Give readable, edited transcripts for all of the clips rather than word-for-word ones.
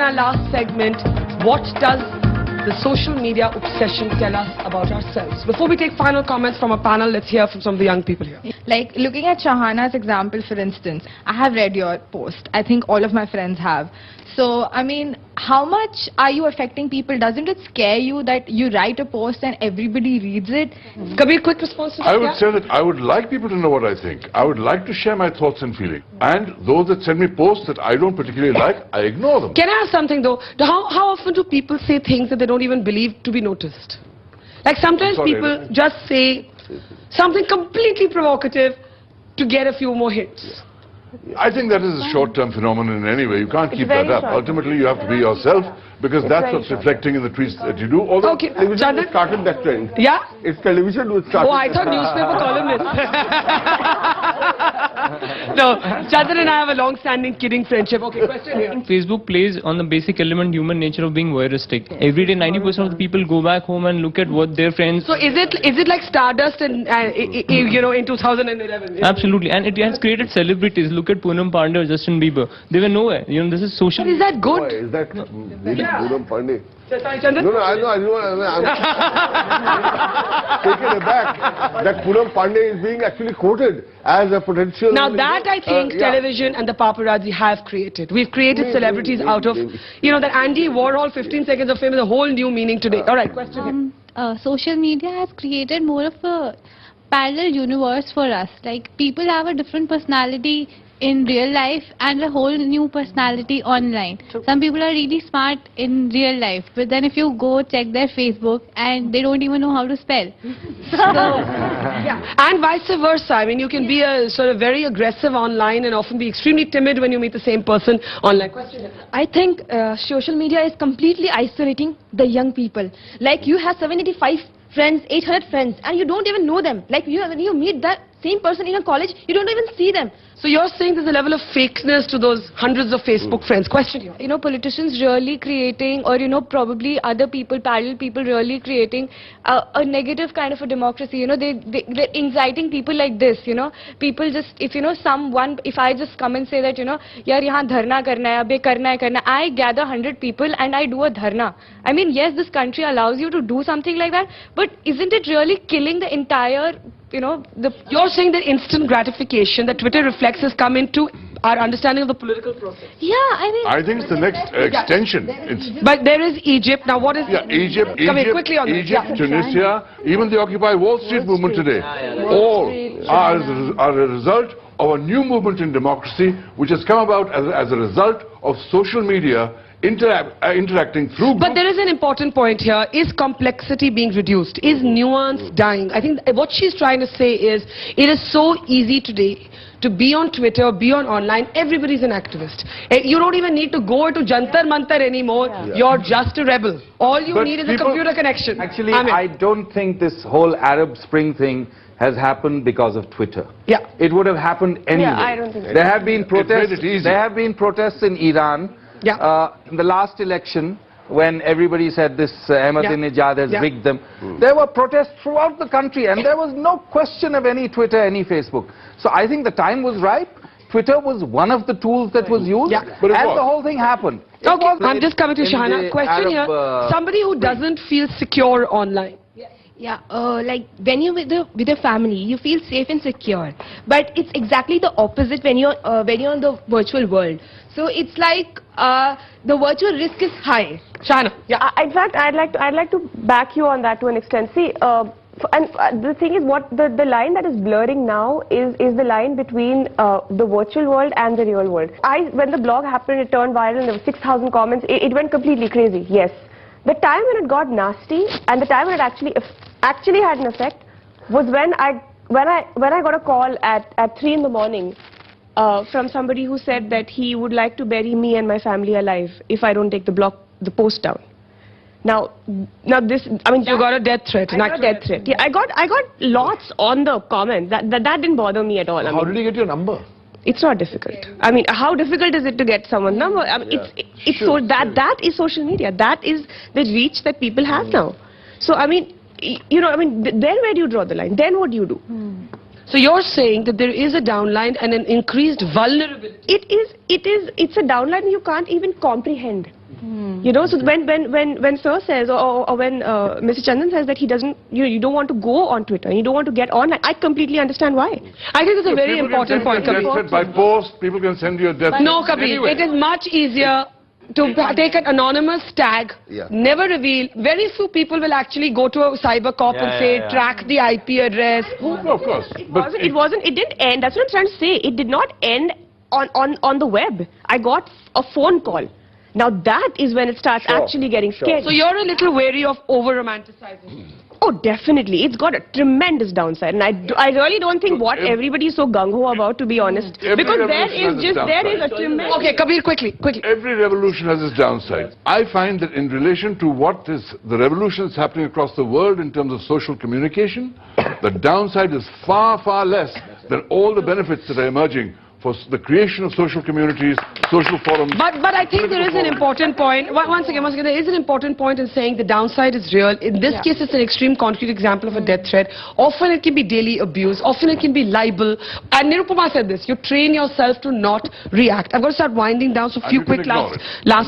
our last segment, what does the social media obsession tell us about ourselves? Before we take final comments from our panel, let's hear from some of the young people here. Like looking at Shahana's example, for instance, I have read your post. I think all of my friends have. So, I mean, how much are you affecting people? Doesn't it scare you that you write a post and everybody reads it? Kabir, quick response to that? I would say that I would like people to know what I think. I would like to share my thoughts and feelings. And those that send me posts that I don't particularly like, I ignore them. Can I ask something though? How often do people say things that they don't even believe to be noticed? Like sometimes people just say something completely provocative to get a few more hits. I think that is a short-term phenomenon in any way. You can't keep that up. Ultimately, you have to be yourself, because that's what's reflecting in the tweets that you do. Although television started that trend. Yeah? It's television which started. Oh, I thought newspaper columnist. No, Chandan and I have a long-standing kidding friendship. Okay, question here. Facebook plays on the basic element human nature of being voyeuristic. Every day 90% of the people go back home and look at what their friends... So is it like Stardust in, you know, in 2011? Absolutely, and it has created celebrities. Look at Poonam Pandey or Justin Bieber. They were nowhere. You know, this is social... But is that good? Boy, is that really Poonam Pandey? Sorry, Chandan? No, I'm taken aback that Poonam Pandey is being actually quoted as a potential... Now that I think television and the paparazzi have created. We've created celebrities out of, you know, that Andy Warhol 15 seconds of fame is a whole new meaning today. Alright, question here. Social media has created more of a parallel universe for us. Like, people have a different personality in real life and a whole new personality online. Some people are really smart in real life, but then if you go check their Facebook and they don't even know how to spell. And vice versa. I mean, you can be a sort of very aggressive online and often be extremely timid when you meet the same person online. Question here. I think social media is completely isolating the young people. Like, you have 785 friends, 800 friends, and you don't even know them. Like, when you meet that same person in a college, you don't even see them. So you're saying there's a level of fakeness to those hundreds of Facebook friends. Question here. You know, politicians really creating, or you know, probably other people, parallel people really creating a negative kind of a democracy. You know, they're inciting people like this, you know. People just, if you know, if I just come and say that, you know, yaar yahan dharna karna hai, abhi karna hai, I gather 100 people and I do a dharna. I mean, yes, this country allows you to do something like that, but isn't it really killing the entire, you know, You're saying that instant gratification that Twitter reflects has come into our understanding of the political process? Yeah, I think it's the next extension. But there is Egypt. Now what is... Egypt, quickly on Tunisia, even the Occupy Wall Street movement today, all are a result of a new movement in democracy which has come about as a result of social media interacting through... But there is an important point here. Is complexity being reduced? Is nuance dying? I think what she's trying to say is, it is so easy today to be on Twitter, be on online. Everybody's an activist. You don't even need to go to Jantar Mantar anymore. You're just a rebel. All you need is a computer connection. Actually, I don't think this whole Arab Spring thing has happened because of Twitter. Yeah. It would have happened anyway. Yeah, I don't think so. There have been protests. There have been protests in Iran. In the last election, when everybody said this Ahmadinejad has rigged them, there were protests throughout the country, and there was no question of any Twitter, any Facebook. So I think the time was ripe. Twitter was one of the tools that was used, and the whole thing happened. Okay, I'm just coming to Shahana. Question here. Somebody who doesn't feel secure online. Yeah, like when you're with your family, you feel safe and secure. But it's exactly the opposite when you're in the virtual world. So it's like the virtual risk is high. Shahana. Yeah. In fact, I'd like to back you on that to an extent. See, and the thing is, what the line that is blurring now is the line between the virtual world and the real world. When the blog happened, it turned viral, and there were 6,000 comments. It went completely crazy. Yes. The time when it got nasty and the time when it actually had an effect was when I got a call at 3 in the morning from somebody who said that he would like to bury me and my family alive if I don't take the post down. Now this, I mean, you got a death threat. I got a death threat. Yeah, I got lots on the comments. That didn't bother me at all. How did you get your number? It's not difficult. I mean, how difficult is it to get someone's number? I mean, that is social media. That is the reach that people have now. So I mean, you know, I mean, then where do you draw the line? Then what do you do? So you're saying that there is a downline and an increased vulnerability. It's a downline you can't even comprehend. You know, so when Sir says, or when Mr. Chandan says that he doesn't, you don't want to go on Twitter, you don't want to get on, I completely understand why. I think it's a very important point, Kabir. By post, people can send you a death. No, Kabir, anyway. it is much easier to take an anonymous tag, never reveal. Very few people will actually go to a cyber cop and say, track the IP address. No, of course. It didn't end. That's what I'm trying to say. It did not end on the web. I got a phone call. Now that is when it starts actually getting scary. So you're a little wary of over-romanticizing. Oh, definitely. It's got a tremendous downside. And I really don't think what everybody is so gung-ho about, to be honest. Because there is a tremendous... Okay, Kabir, quickly. Every revolution has its downside. I find that in relation to what is the revolution that's happening across the world in terms of social communication, the downside is far, far less than all the benefits that are emerging for the creation of social communities, social forums. But I think there is an important point. Once again, there is an important point in saying the downside is real. In this case, it's an extreme concrete example of a death threat. Often it can be daily abuse. Often it can be libel. And Nirupama said this. You train yourself to not react. I've got to start winding down. So a few quick last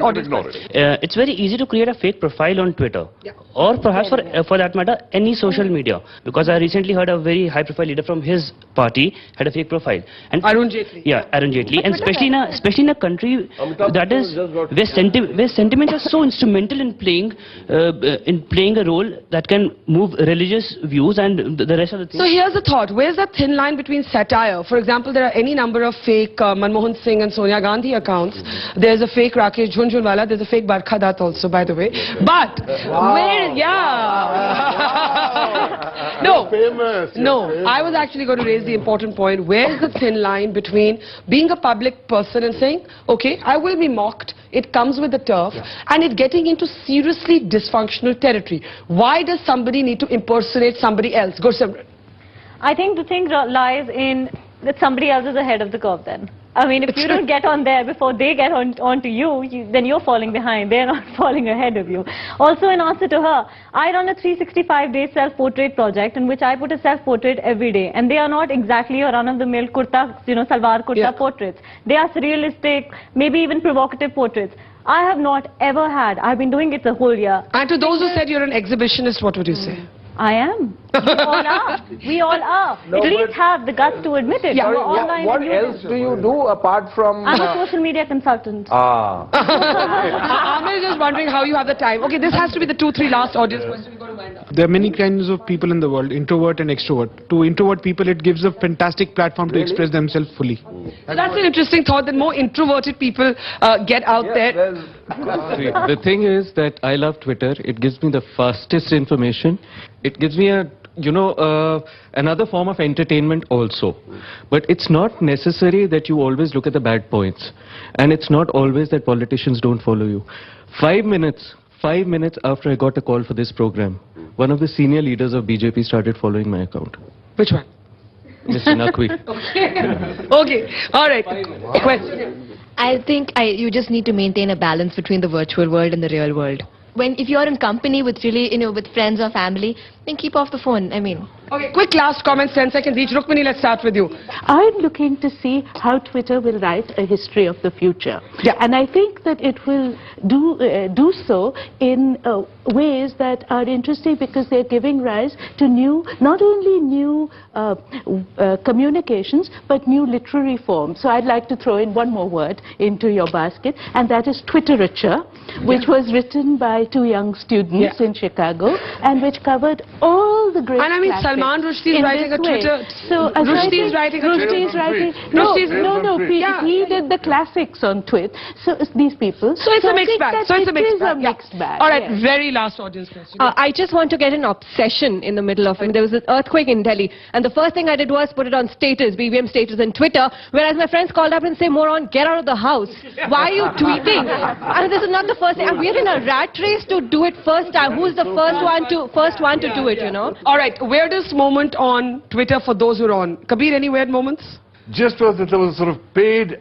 audience questions. It's very easy to create a fake profile on Twitter. Or perhaps for that matter, any social media. Because I recently heard a very high-profile leader from his party had a fake profile. And Arun Jaitley. Yeah, Arun Jaitley, and especially in a country that is where sentiments are so instrumental in playing a role that can move religious views and the rest of the things. So here's the thought: where's that thin line between satire? For example, there are any number of fake Manmohan Singh and Sonia Gandhi accounts. There's a fake Rakesh Jhunjhunwala. There's a fake Barkha Dutt also, by the way. But where? No. I was actually going to raise the important point. Where is the thin line between being a public person and saying, okay, I will be mocked, it comes with the turf, and it getting into seriously dysfunctional territory? Why does somebody need to impersonate somebody else? Gursimran. I think the thing lies in that somebody else is ahead of the curve then. I mean, if you don't get on there before they get onto you, then you're falling behind. They're not falling ahead of you. Also, in answer to her, I run a 365-day self-portrait project in which I put a self-portrait every day. And they are not exactly your run-of-the-mill kurta, salwar kurta portraits. They are surrealistic, maybe even provocative portraits. I have not ever had. I've been doing it the whole year. And to those who said you're an exhibitionist, what would you say? I am. We all are. We all are. No, Please have the guts to admit it. What else do you do apart from... I'm a social media consultant. I'm just wondering how you have the time. Okay, this has to be the 2-3 last audience questions. We've got to wind up. There are many kinds of people in the world, introvert and extrovert. To introvert people, it gives a fantastic platform to express themselves fully. So that's an interesting thought, that more introverted people get out there. See, the thing is that I love Twitter. It gives me the fastest information. It gives me another form of entertainment also. But it's not necessary that you always look at the bad points. And it's not always that politicians don't follow you. 5 minutes after I got a call for this program, one of the senior leaders of BJP started following my account. Which one? Mr. Naqvi. Okay. All right. Question. I think you just need to maintain a balance between the virtual world and the real world. If you're in company with with friends or family, then keep off the phone. I mean. Okay, quick last comment, 10 seconds each. Rukmini, let's start with you. I'm looking to see how Twitter will write a history of the future. And I think that it will do so in ways that are interesting, because they're giving rise to not only new communications, but new literary forms. So I'd like to throw in one more word into your basket, and that is Twitterature, which was written by 2 young students in Chicago, and which covered all the great Salman Rushdie is writing a Twitter. So Rushdie is writing a Twitter. He did the classics on Twitter. So these people. So it's a mixed bag. It is a mixed bag. All right, very last audience question. I just want to get an obsession in the middle of it. There was an earthquake in Delhi, and the first thing I did was put it on status, BBM status on Twitter, whereas my friends called up and say, moron, get out of the house. Why are you tweeting? And this is not the first thing. We're in a rat race to do it first time. Who's the first one to do it, All right, weirdest moment on Twitter for those who are on. Kabir, any weird moments? Just was that there was a sort of paid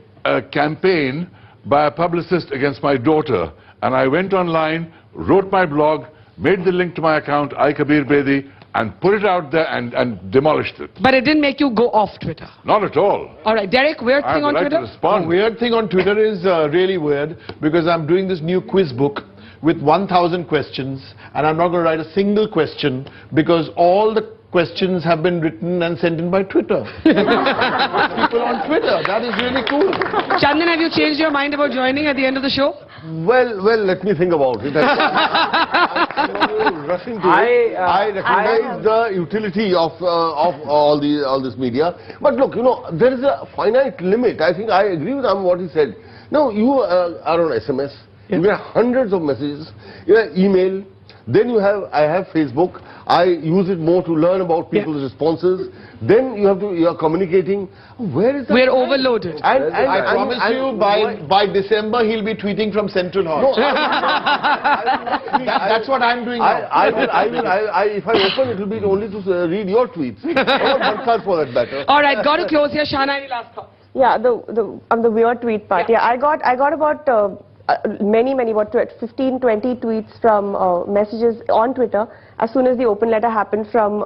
campaign by a publicist against my daughter, and I went online, wrote my blog, made the link to my account, Kabir Bedi, and put it out there and demolished it. But it didn't make you go off Twitter. Not at all. All right, Derek, weird thing on Twitter? The weird thing on Twitter is really weird, because I'm doing this new quiz book with 1,000 questions, and I'm not going to write a single question because all the questions have been written and sent in by Twitter. People on Twitter. That is really cool. Chandan, have you changed your mind about joining at the end of the show? Well, let me think about it. I'm rushing to it. I recognize the utility of all this media. But look, there is a finite limit. I think I agree with what he said. Now, you are on SMS. You get hundreds of messages. You have email. Then I have Facebook. I use it more to learn about people's responses. Then you are communicating. Where is that? We're overloaded. And I promise you, by December, he'll be tweeting from Central Hall. No, that's what I'm doing now. If I open, it will be only to read your tweets. Or Bhansar for that matter. All right, got to close here. Shana, any last thoughts? Yeah, the weird tweet part. Yeah, I got about about 15, 20 tweets from messages on Twitter as soon as the open letter happened from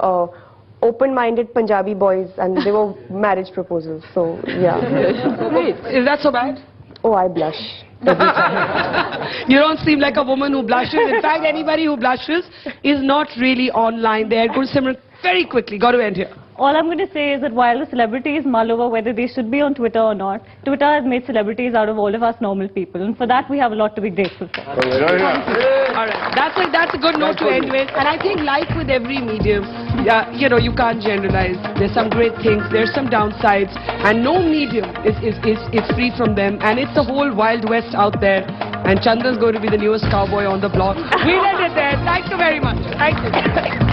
open-minded Punjabi boys, and they were marriage proposals. So yeah. Is that so bad? Oh, I blush. You don't seem like a woman who blushes. In fact, anybody who blushes is not really online. They're good. Simran, very quickly, got to end here. All I'm going to say is that while the celebrities mull over whether they should be on Twitter or not, Twitter has made celebrities out of all of us normal people, and for that we have a lot to be grateful for. All right, that's a good note to end with. And I think, like with every medium, you can't generalize. There's some great things, there's some downsides, and no medium is free from them. And it's the whole Wild West out there. And Chandan's going to be the newest cowboy on the block. We'll end it there. Thank you very much. Thank you.